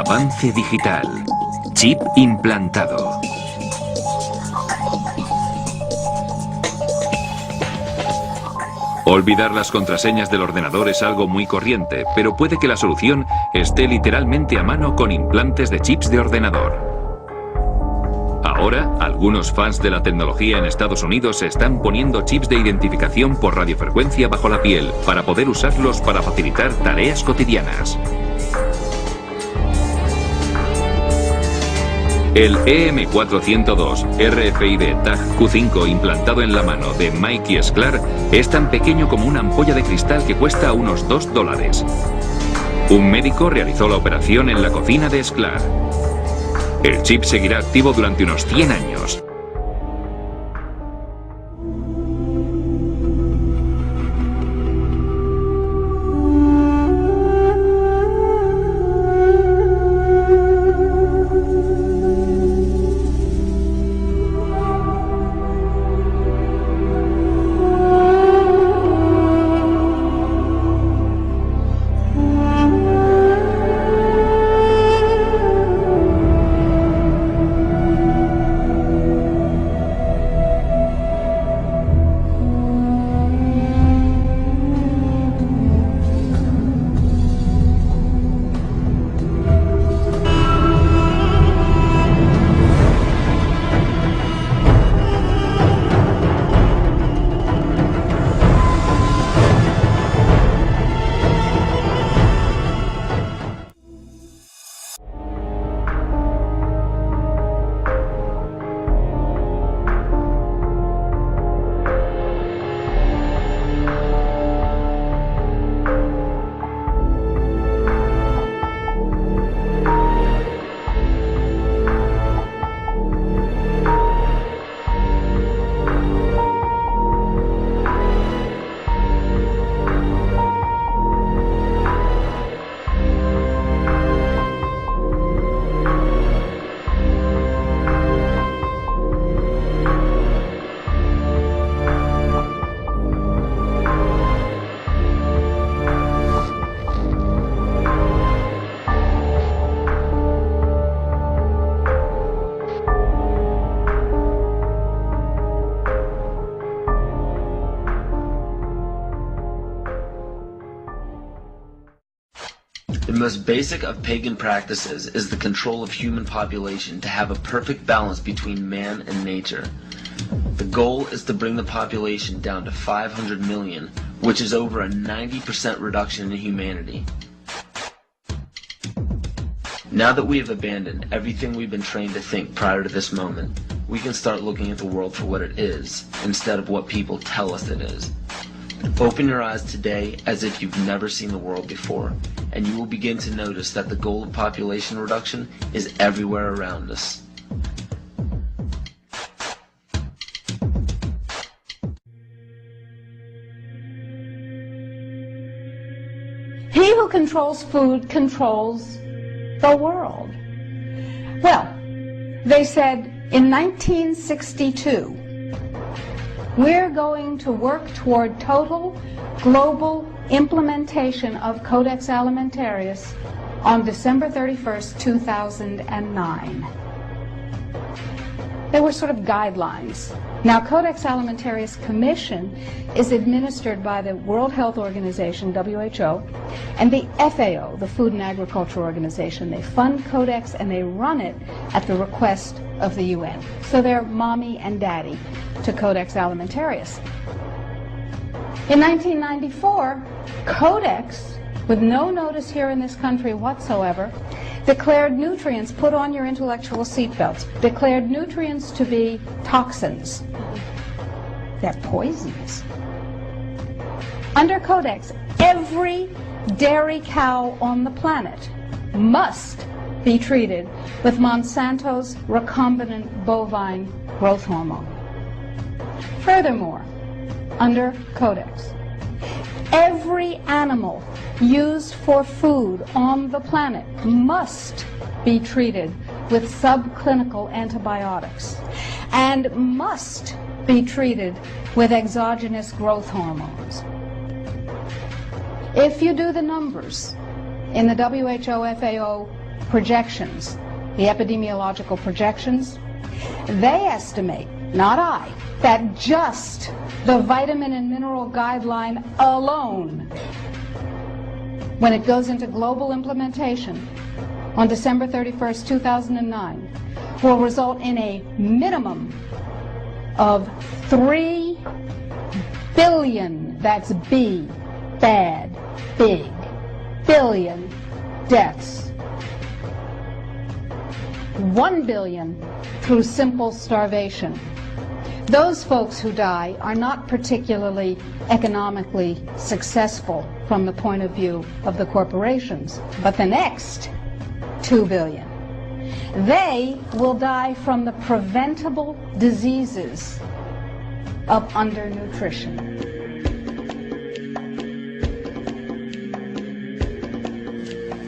Avance digital. Chip implantado. Olvidar las contraseñas del ordenador es algo muy corriente, pero puede que la solución esté literalmente a mano con implantes de chips de ordenador. Ahora, algunos fans de la tecnología en Estados Unidos se están poniendo chips de identificación por radiofrecuencia bajo la piel para poder usarlos para facilitar tareas cotidianas. El EM402 RFID Tag Q5 implantado en la mano de Mikey Sklar es tan pequeño como una ampolla de cristal que cuesta unos $2. Un médico realizó la operación en la cocina de Sklar. El chip seguirá activo durante unos 100 años. The most basic of pagan practices is the control of human population to have a perfect balance between man and nature. The goal is to bring the population down to 500 million, which is over a 90% reduction in humanity. Now that we have abandoned everything we've been trained to think prior to this moment, we can start looking at the world for what it is, instead of what people tell us it is. Open your eyes today as if you've never seen the world before, and you will begin to notice that the goal of population reduction is everywhere around us. He who controls food controls the world. Well, they said in 1962, we're going to work toward total global implementation of Codex Alimentarius on December 31st, 2009. They were sort of guidelines. Now, Codex Alimentarius Commission is administered by the World Health Organization, WHO, and the FAO, the Food and Agriculture Organization. They fund Codex and they run it at the request of the UN. So they're mommy and daddy to Codex Alimentarius. In 1994, Codex, with no notice here in this country whatsoever, declared nutrients, put on your intellectual seatbelts, declared nutrients to be toxins. They're poisons. Under Codex, every dairy cow on the planet must be treated with Monsanto's recombinant bovine growth hormone. Furthermore, under Codex, every animal used for food on the planet must be treated with subclinical antibiotics and must be treated with exogenous growth hormones. If you do the numbers in the WHO FAO projections, the epidemiological projections, they estimate, not I, that just the vitamin and mineral guideline alone, when it goes into global implementation on December 31st, 2009, will result in a minimum of 3 billion, that's B, bad, big, billion deaths. 1 billion through simple starvation. Those folks who die are not particularly economically successful from the point of view of the corporations, but the next 2 billion, they will die from the preventable diseases of undernutrition.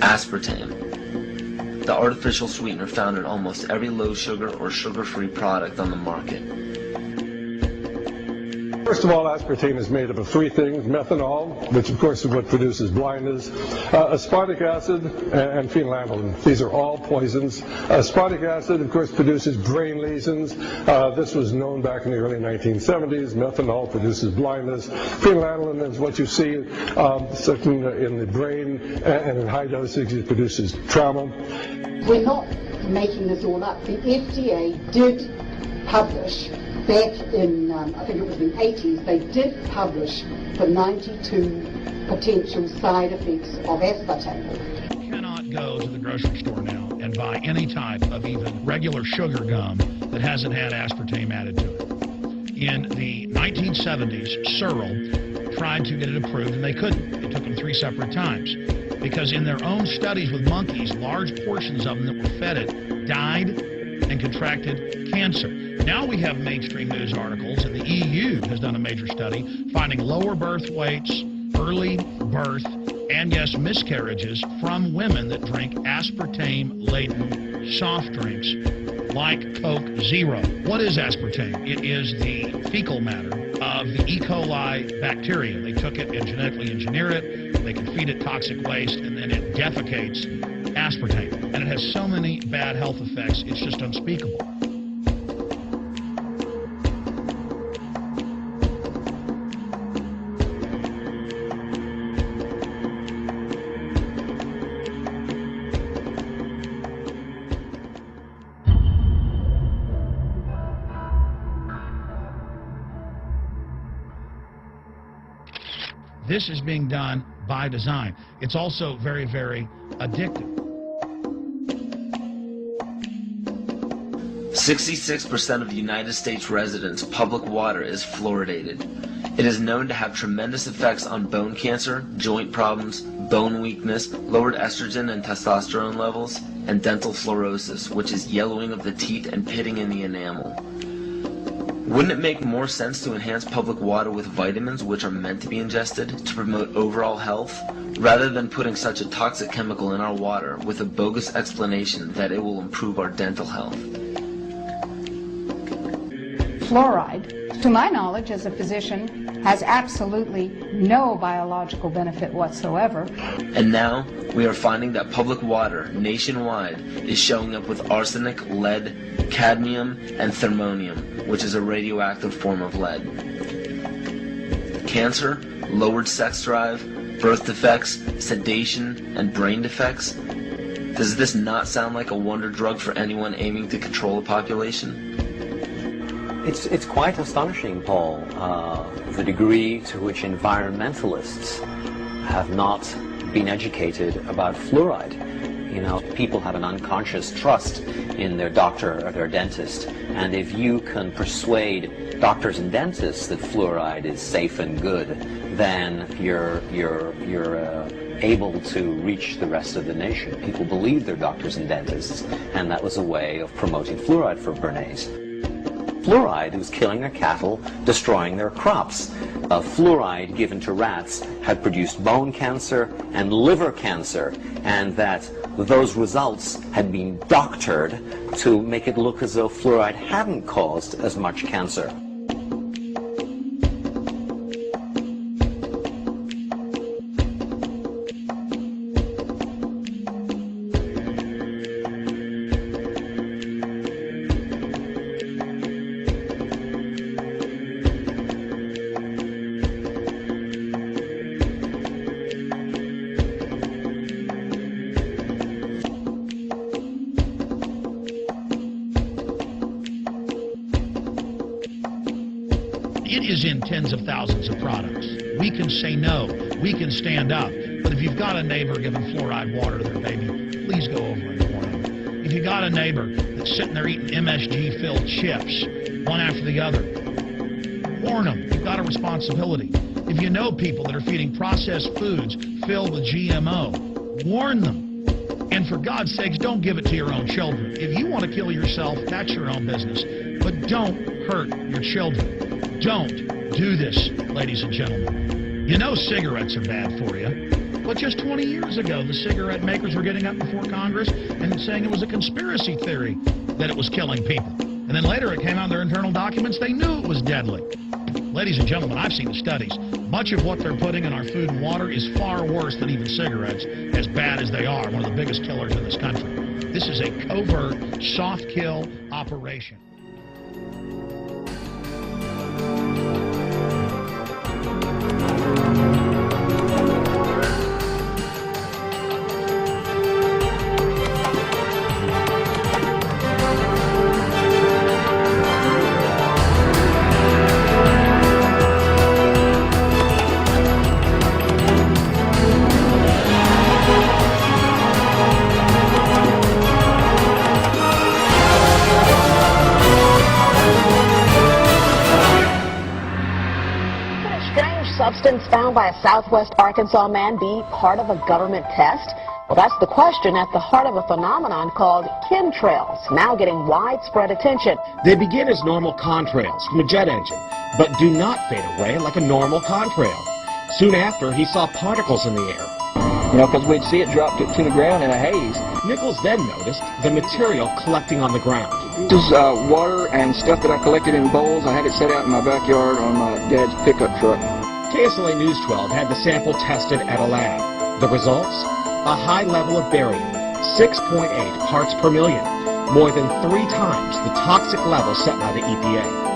Aspartame, the artificial sweetener found in almost every low-sugar or sugar-free product on the market. First of all, aspartame is made up of 3 things: methanol, which of course is what produces blindness, aspartic acid, and phenylalanine. These are all poisons. Aspartic acid, of course, produces brain lesions. This was known back in the early 1970s. Methanol produces blindness. Phenylalanine is what you see in the brain, and in high dosage it produces trauma. We're not making this all up. The FDA did publish back in, I think it was in the 80s, they did publish the 92 potential side effects of aspartame. You cannot go to the grocery store now and buy any type of even regular sugar gum that hasn't had aspartame added to it. In the 1970s, Searle tried to get it approved and they couldn't. It took them 3 separate times because in their own studies with monkeys, large portions of them that were fed it died and contracted cancer. Now we have mainstream news articles, and the EU has done a major study finding lower birth weights, early birth, and yes, miscarriages from women that drink aspartame-laden soft drinks like Coke Zero. What is aspartame? It is the fecal matter of the E. coli bacteria. They took it and genetically engineered it. They can feed it toxic waste, and then it defecates aspartame. And it has so many bad health effects, it's just unspeakable. This is being done by design. It's also very, very addictive. 66% of United States residents' public water is fluoridated. It is known to have tremendous effects on bone cancer, joint problems, bone weakness, lowered estrogen and testosterone levels, and dental fluorosis, which is yellowing of the teeth and pitting in the enamel. Wouldn't it make more sense to enhance public water with vitamins which are meant to be ingested to promote overall health, rather than putting such a toxic chemical in our water with a bogus explanation that it will improve our dental health? Fluoride, to my knowledge as a physician, has absolutely no biological benefit whatsoever. And now, we are finding that public water nationwide is showing up with arsenic, lead, cadmium, and thermonium, which is a radioactive form of lead. Cancer, lowered sex drive, birth defects, sedation, and brain defects. Does this not sound like a wonder drug for anyone aiming to control a population? It's quite astonishing, Paul, the degree to which environmentalists have not been educated about fluoride. You know, people have an unconscious trust in their doctor or their dentist, and if you can persuade doctors and dentists that fluoride is safe and good, then you're able to reach the rest of the nation. People believe their doctors and dentists, and that was a way of promoting fluoride for Bernays. Fluoride was killing their cattle, destroying their crops. Fluoride given to rats had produced bone cancer and liver cancer, and that those results had been doctored to make it look as though fluoride hadn't caused as much cancer. It is in tens of thousands of products. We can say no. We can stand up. But if you've got a neighbor giving fluoride water to their baby, please go over and warn them. If you've got a neighbor that's sitting there eating MSG-filled chips, one after the other, warn them. You've got a responsibility. If you know people that are feeding processed foods filled with GMO, warn them. And for God's sakes, don't give it to your own children. If you want to kill yourself, that's your own business. But don't hurt your children. Don't do this, ladies and gentlemen. You know cigarettes are bad for you. But just 20 years ago, the cigarette makers were getting up before Congress and saying it was a conspiracy theory that it was killing people. And then later it came out in their internal documents, they knew it was deadly. Ladies and gentlemen, I've seen the studies. Much of what they're putting in our food and water is far worse than even cigarettes, as bad as they are, one of the biggest killers in this country. This is a covert, soft kill operation. Substance found by a Southwest Arkansas man be part of a government test? Well, that's the question at the heart of a phenomenon called chemtrails, now getting widespread attention. They begin as normal contrails from a jet engine, but do not fade away like a normal contrail. Soon after, he saw particles in the air. You know, because we'd see it drop to the ground in a haze. Nichols then noticed the material collecting on the ground. This is water and stuff that I collected in bowls. I had it set out in my backyard on my dad's pickup truck. KSLA News 12 had the sample tested at a lab. The results? A high level of barium, 6.8 parts per million, more than 3 times the toxic level set by the EPA.